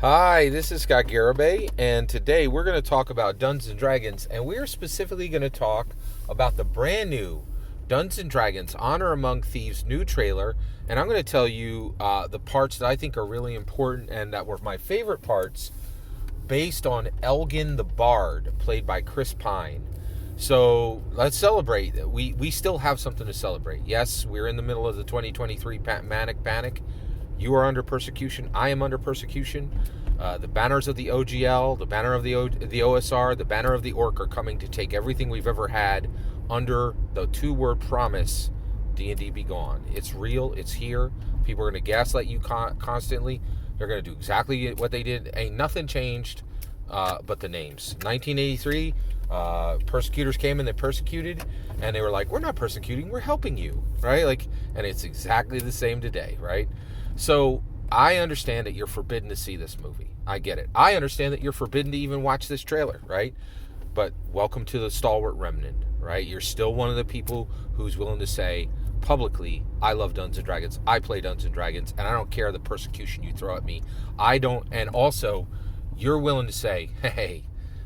Hi, this is Scott Garibay, and today we're going to talk about Dungeons & Dragons, and we're specifically going to talk about the brand new Dungeons & Dragons Honor Among Thieves new trailer, and I'm going to tell you the parts that I think are really important and that were my favorite parts based on Elgin the Bard, played by Chris Pine. So let's celebrate. We still have something to celebrate. Yes, we're in the middle of the 2023 Manic Panic. You are under persecution. I am under persecution. The banners of the OGL, the banner of the OSR, the banner of the Orc are coming to take everything we've ever had under the two-word promise, D&D be gone. It's real. It's here. People are going to gaslight you constantly. They're going to do exactly what they did. Ain't nothing changed but the names. 1983, persecutors came and they persecuted, and they were like, we're not persecuting, we're helping you, right? And it's exactly the same today, right? So I understand that you're forbidden to see this movie. I get it. I understand that you're forbidden to even watch this trailer, right? But welcome to the stalwart remnant, right? You're still one of the people who's willing to say publicly, I love Dungeons & Dragons. I play Dungeons & Dragons, and I don't care the persecution you throw at me. I don't, and also, you're willing to say, hey,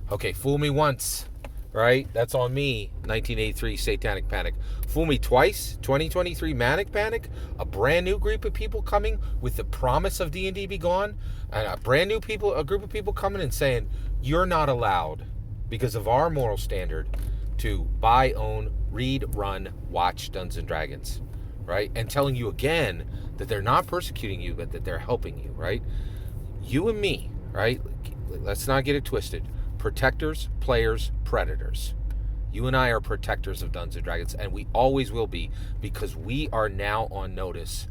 okay, fool me once, right? That's on me, 1983 Satanic Panic. Fool me twice, 2023 Manic Panic, a brand new group of people coming with the promise of D&D be gone, and a group of people coming and saying, you're not allowed, because of our moral standard, to buy, own, read, run, watch Dungeons & Dragons, right? And telling you again that they're not persecuting you, but that they're helping you, right? You and me, right? Let's not get it twisted. Protectors, players, predators. You and I are protectors of Dungeons & Dragons, and we always will be, because we are now on notice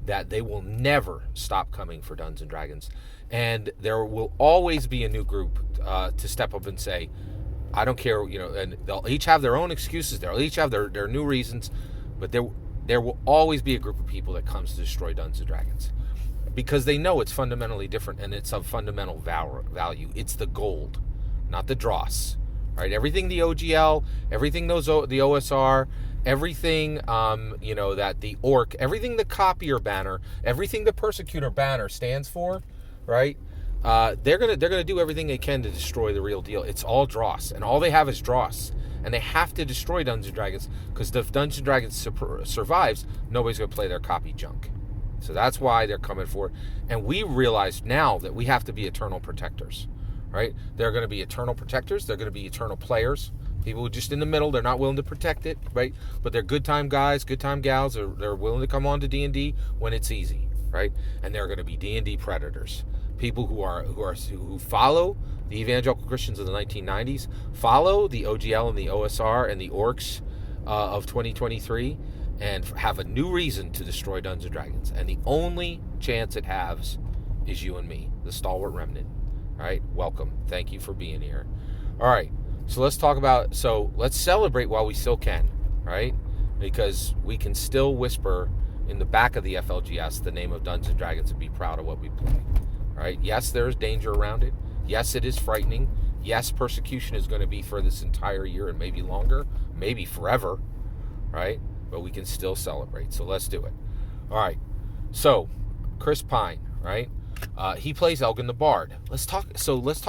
that they will never stop coming for Dungeons & Dragons. And there will always be a new group to step up and say, I don't care, and they'll each have their own excuses. They'll each have their new reasons, but there will always be a group of people that comes to destroy Dungeons & Dragons, because they know it's fundamentally different and it's of fundamental value. It's the gold, not the dross, right? Everything the OGL, everything the OSR, everything that the Orc, everything the copier banner, everything the persecutor banner stands for, right? They're gonna do everything they can to destroy the real deal. It's all dross, and all they have is dross, and they have to destroy Dungeons & Dragons, because if Dungeons & Dragons survives, nobody's gonna play their copy junk. So that's why they're coming for it. And we realize now that we have to be eternal protectors, right? They're going to be eternal protectors. They're going to be eternal players. People who are just in the middle, they're not willing to protect it, right? But they're good time guys, good time gals. They're willing to come on to D&D when it's easy, right? And they're going to be D&D predators. People who follow the evangelical Christians of the 1990s, follow the OGL and the OSR and the Orcs of 2023, and have a new reason to destroy Dungeons & Dragons. And the only chance it has is you and me, the stalwart remnant. All right, welcome. Thank you for being here. All right, so let's celebrate while we still can, right? Because we can still whisper in the back of the FLGS the name of Dungeons & Dragons and be proud of what we play. All right, yes, there's danger around it. Yes, it is frightening. Yes, persecution is going to be for this entire year and maybe longer, maybe forever, right? But we can still celebrate. So let's do it. All right. So Chris Pine, right? He plays Elgin the Bard. Let's talk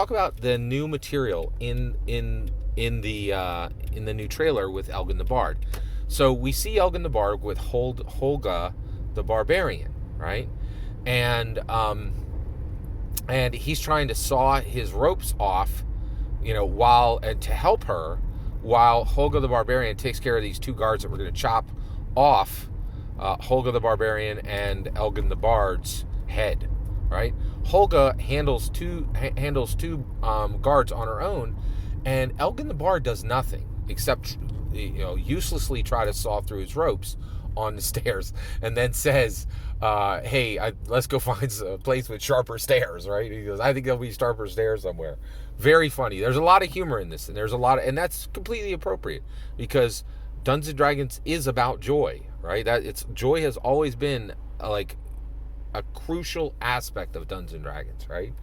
about the new material in the new trailer with Elgin the Bard. So we see Elgin the Bard with Holga the Barbarian, right? And he's trying to saw his ropes off, to help her, while Holga the Barbarian takes care of these two guards that we're going to chop off Holga the Barbarian and Elgin the Bard's head, right? Holga handles two guards on her own, and Elgin the Bard does nothing except uselessly try to saw through his ropes on the stairs, and then says, hey, let's go find a place with sharper stairs, right? He goes, I think there'll be sharper stairs somewhere. Very funny. There's a lot of humor in this, and and that's completely appropriate, because Dungeons & Dragons is about joy, right? Joy has always been a crucial aspect of Dungeons & Dragons, right?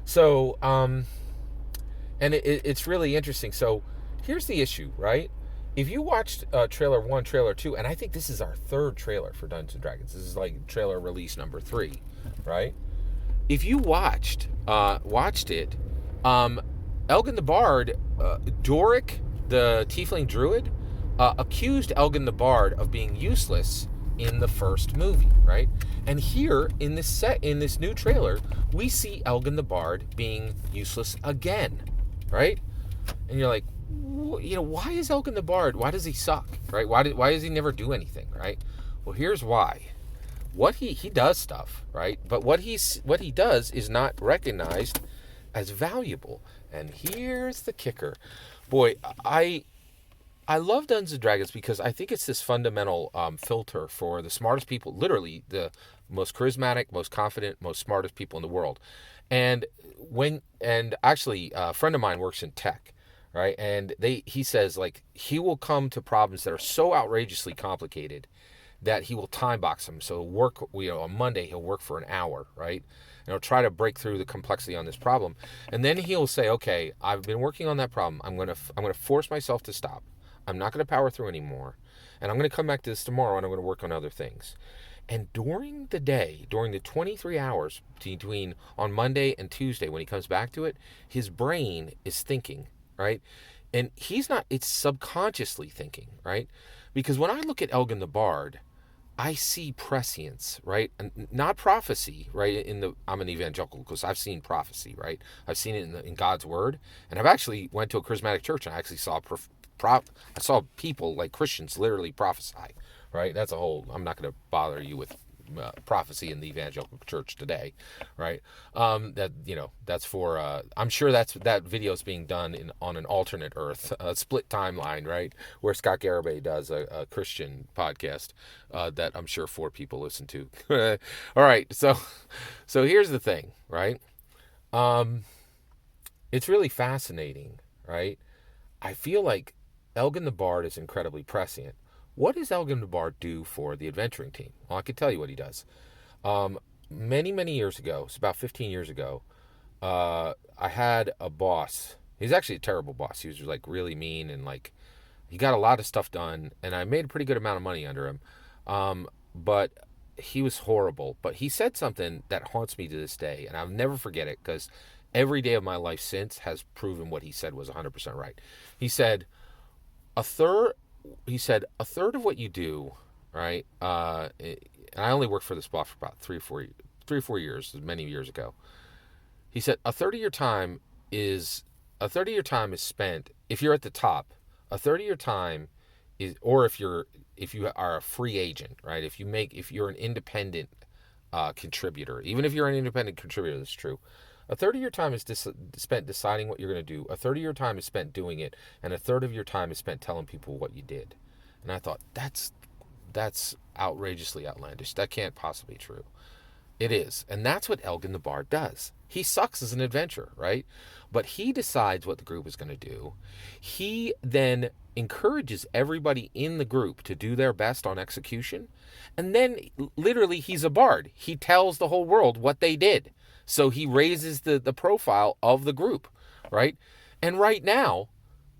So, and it's really interesting. So here's the issue, right? If you watched trailer 1, trailer 2, and I think this is our third trailer for Dungeons & Dragons. This is trailer release number 3, right? if you watched it, Elgin the Bard, Doric, the Tiefling Druid, accused Elgin the Bard of being useless in the first movie, right? And here in this new trailer, we see Elgin the Bard being useless again, right? And you're like, why is Elgin the Bard? Why does he suck, right? Why does he never do anything, right? Well, here's why. What he does stuff, right? But what he does is not recognized as valuable. And here's the kicker. Boy, I love Dungeons and Dragons because I think it's this fundamental filter for the smartest people, literally the most charismatic, most confident, most smartest people in the world. And actually, a friend of mine works in tech, right? And he says, like, he will come to problems that are so outrageously complicated that he will time box them. So on Monday he'll work for an hour, right? And he'll try to break through the complexity on this problem, and then he'll say, okay, I've been working on that problem. I'm gonna force myself to stop. I'm not gonna power through anymore, and I'm gonna come back to this tomorrow, and I'm gonna work on other things. And during the day, during the 23 hours between on Monday and Tuesday, when he comes back to it, his brain is thinking, right? And it's subconsciously thinking, right? Because when I look at Elgin the Bard, I see prescience, right? And not prophecy, right? I'm an evangelical because I've seen prophecy, right? I've seen it in God's word, and I've actually went to a charismatic church and I actually saw I saw people like Christians literally prophesy, right? That's a whole. I'm not going to bother you with prophecy in the evangelical church today, right? That's for. I'm sure that video is being done on an alternate Earth, a split timeline, right, where Scott Garibay does a Christian podcast that I'm sure 4 people listen to. All right, so here's the thing, right? It's really fascinating, right? I feel like Elgin the Bard is incredibly prescient. What does Elgin the Bard do for the adventuring team? Well, I can tell you what he does. Many, many years ago, it's about 15 years ago, I had a boss. He's actually a terrible boss. He was like really mean, and like he got a lot of stuff done, and I made a pretty good amount of money under him. But he was horrible. But he said something that haunts me to this day, and I'll never forget it because every day of my life since has proven what he said was 100% right. He said, a third of what you do, right? And I only worked for this boss for about 3 or 4 years, many years ago. He said a third of your time is spent, if you're at the top. A third of your time is, or if you are a free agent, right? If you're an independent contributor, even if you're an independent contributor, that's true. A third of your time is spent deciding what you're going to do. A third of your time is spent doing it, and a third of your time is spent telling people what you did. And I thought, that's outrageously outlandish. That can't possibly be true. It is. And that's what Elgin the Bard does. He sucks as an adventurer, right? But he decides what the group is going to do. He then encourages everybody in the group to do their best on execution. And then, literally, he's a bard. He tells the whole world what they did. So he raises the profile of the group, right? And right now,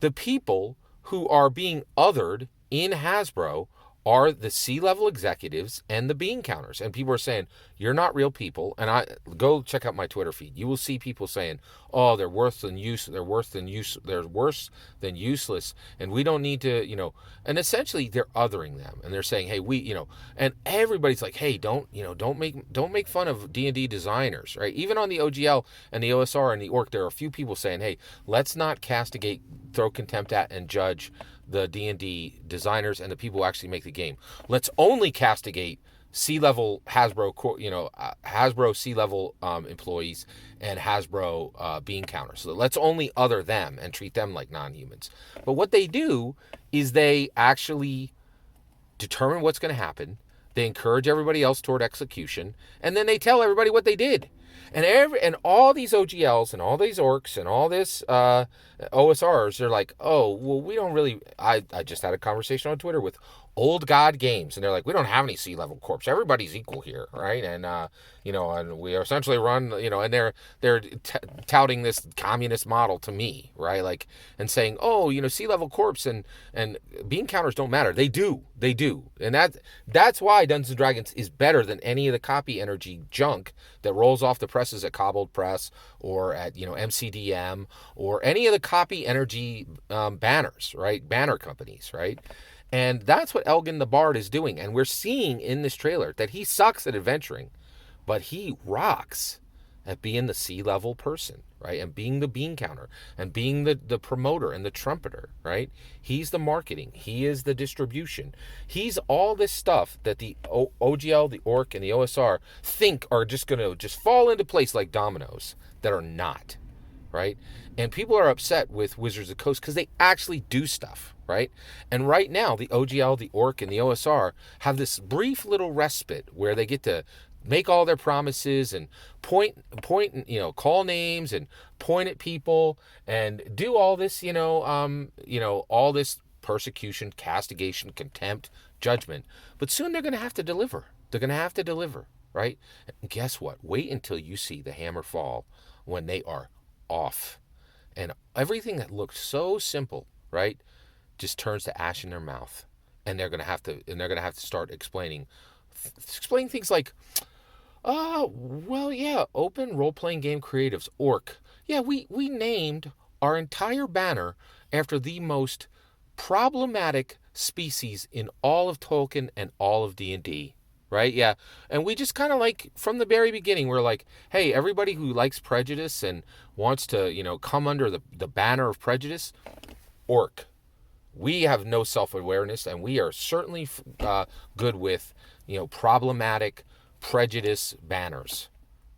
the people who are being othered in Hasbro are the C-level executives and the bean counters. And people are saying, you're not real people. And I go check out my Twitter feed. You will see people saying, oh, they're worse than useless, and we don't need to, and essentially they're othering them. And they're saying, hey, and everybody's like, hey, don't make fun of D&D designers, right? Even on the OGL and the OSR and the Orc, there are a few people saying, hey, let's not castigate, throw contempt at, and judge the D&D designers and the people who actually make the game. Let's only castigate C-level Hasbro, Hasbro C-level employees and Hasbro bean counters. So let's only other them and treat them like non-humans. But what they do is they actually determine what's going to happen. They encourage everybody else toward execution, and then they tell everybody what they did. And all these OGLs and all these orcs and all this OSRs, they're like, oh, well, we don't really. I just had a conversation on Twitter with old god games, and they're like, we don't have any sea level corps, everybody's equal here, right? And and we essentially run, and they're touting this communist model to me, right? Like, and saying, oh, sea level corps and bean counters don't matter. They do, and that's why Dungeons and Dragons is better than any of the copy energy junk that rolls off the presses at Cobbled Press or at MCDM or any of the copy energy banners, right? Banner companies, right? And that's what Elgin the Bard is doing. And we're seeing in this trailer that he sucks at adventuring, but he rocks at being the sea level person, right? And being the bean counter and being the promoter and the trumpeter, right? He's the marketing. He is the distribution. He's all this stuff that the OGL, the Orc, and the OSR think are just going to just fall into place like dominoes that are not, right? And people are upset with Wizards of the Coast because they actually do stuff, right? And right now, the OGL, the Orc, and the OSR have this brief little respite where they get to make all their promises and point, call names and point at people and do all this, all this persecution, castigation, contempt, judgment. But soon they're going to have to deliver. They're going to have to deliver, right? And guess what? Wait until you see the hammer fall when they are off. And everything that looked so simple, right, just turns to ash in their mouth. And they're going to have to start explaining things like, open role-playing game creatives, Orc. Yeah, we named our entire banner after the most problematic species in all of Tolkien and all of D&D, right? Yeah, and we just kind of like, from the very beginning, we're like, hey, everybody who likes prejudice and wants to, come under the banner of prejudice, Orc. We have no self-awareness, and we are certainly good with, problematic prejudice banners,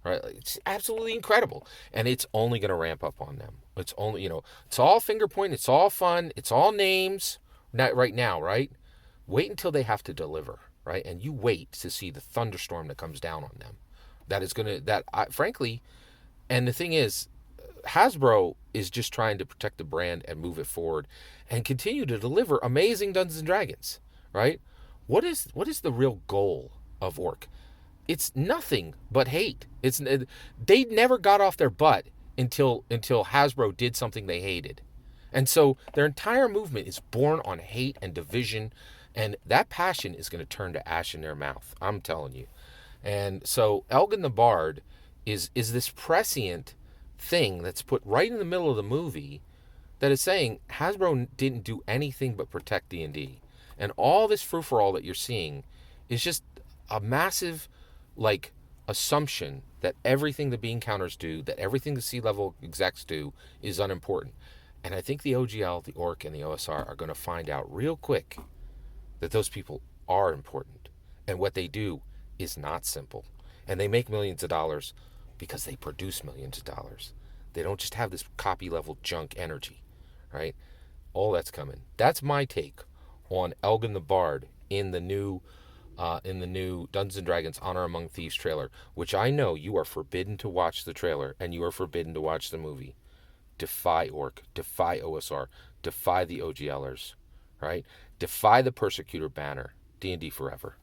right? It's absolutely incredible, and it's only going to ramp up on them. It's only, it's all finger pointing, it's all fun, it's all names, not right now, right? Wait until they have to deliver, right? And you wait to see the thunderstorm that comes down on them. Frankly, and the thing is, Hasbro is just trying to protect the brand and move it forward and continue to deliver amazing Dungeons and Dragons, right? What is the real goal of Orc? It's nothing but hate. They never got off their butt until Hasbro did something they hated. And so their entire movement is born on hate and division, and that passion is going to turn to ash in their mouth. I'm telling you. And so Elgin the Bard is this prescient thing that's put right in the middle of the movie that is saying Hasbro didn't do anything but protect D&D. And all this frou-for-all that you're seeing is just a massive, assumption that everything the bean counters do, that everything the C-level execs do is unimportant. And I think the OGL, the Orc, and the OSR are going to find out real quick that those people are important. And what they do is not simple. And they make millions of dollars because they produce millions of dollars. They don't just have this copy-level junk energy, right? All that's coming. That's my take on Elgin the Bard in the new Dungeons and Dragons Honor Among Thieves trailer, which I know you are forbidden to watch the trailer and you are forbidden to watch the movie. Defy Orc, defy OSR, defy the OGLers, right? Defy the Persecutor banner. D&D forever.